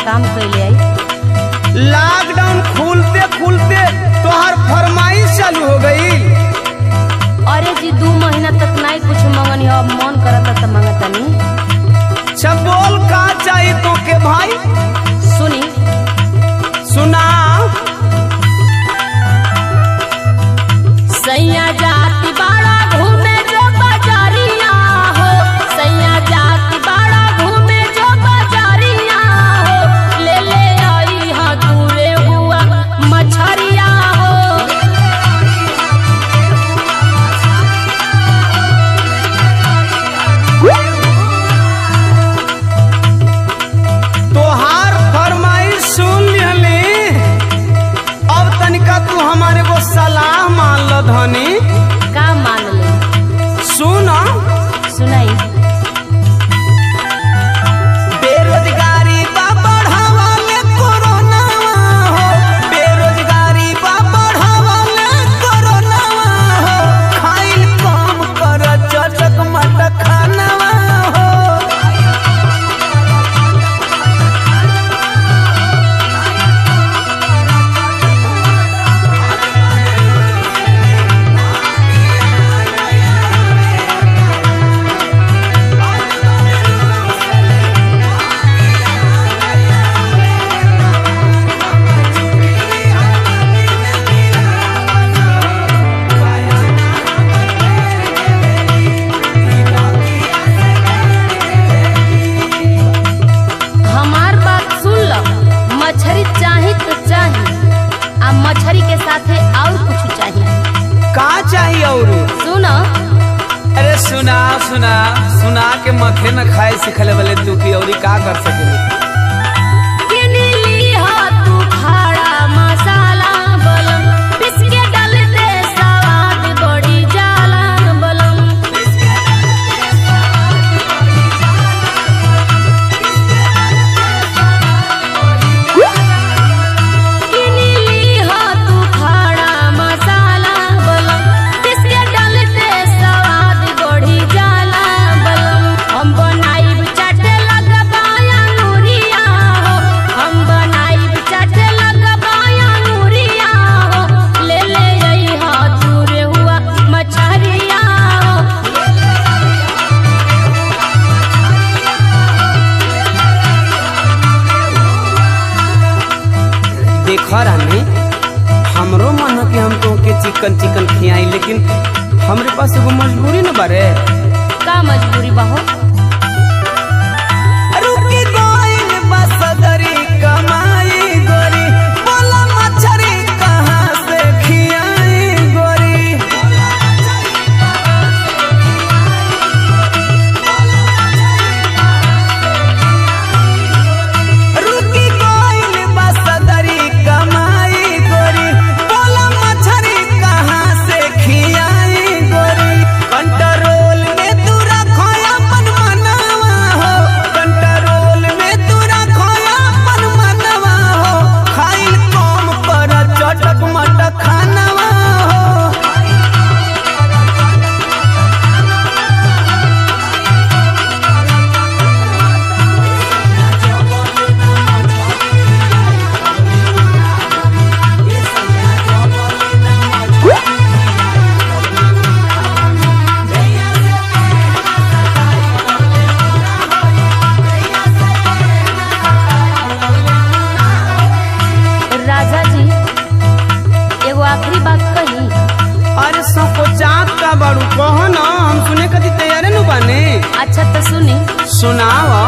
काम कैले आई। लॉकडाउन खुलते खुलते तोहर फरमाइश चालू हो गई। अरे जी 2 महीना तक नहीं कुछ मंगनी, अब मन करता तो मंगता नहीं। सब बोल का चाहिए तो के भाई सुनी सुना। सैया जाती बाड़ा घूमे जो बाजारिया हो, सैया जाती बाड़ा घूमे जो बाजारिया हो, ले ले आई हा दूरे हुआ मछरिया हो। तोहार फरमाइश सुन लिहली, अब तनिका तू हमारे को सलाह मान लो धनी। का मान ले सुना सुनाई। बेरोजगारी बा बढ़ावाले कोरोना हो, बेरोजगारी बा बढ़ावाले कोरोना हो, खाइल कम कर चटक मटक खाना हो। हमार बात सुन लो, मछरी चाही तो चाही, आ मछरी के साथे और कुछ चाहिए। का चाहिए और? सुनो अरे सुना सुना सुना के मथे न खाए सिखले वाले तू की औरी का कर सकेली। किनी लीहा तू खड़ा मसाला बलम, पिस के डाल दे स्वाद बड़ी जाला बलम। किनी लीहा तू खड़ा मसाला बलम, पिस के डाल दे स्वाद बड़ी जाला बलम। हम बनाई चाटे लगबाया नूरिया हो, हम बनाई चाटे लगबाया नूरिया हो, ले ले आई हा दूरे हुआ मछरिया हो। देखो रानी, हमरो मन है कि हम तो के चिकन चिकन खियाई, लेकिन हमरे पास एगो मजबूरी न बारे। का मजबूरी बा हो? रुकी गइल बसदरी कमाई गोरी, बोला मछरी कहाँ से खियाई गोरी। रुकी गइल बसदरी कमाई गोरी, बोला मछरी कहाँ से खियाई गोरी। कंट्रोल में तू रखो अपन मनवा हो, कंट्रोल में तू रखो अपन मनवा हो, खाइल कम कर चटक मटक खानवा हो। राजा जी एगो आखिरी बात कही। अरे सबको चाँद का बारू कहो ना, हम सुने कदी तैयार न बाने। अच्छा तो सुनी। सुनाओ।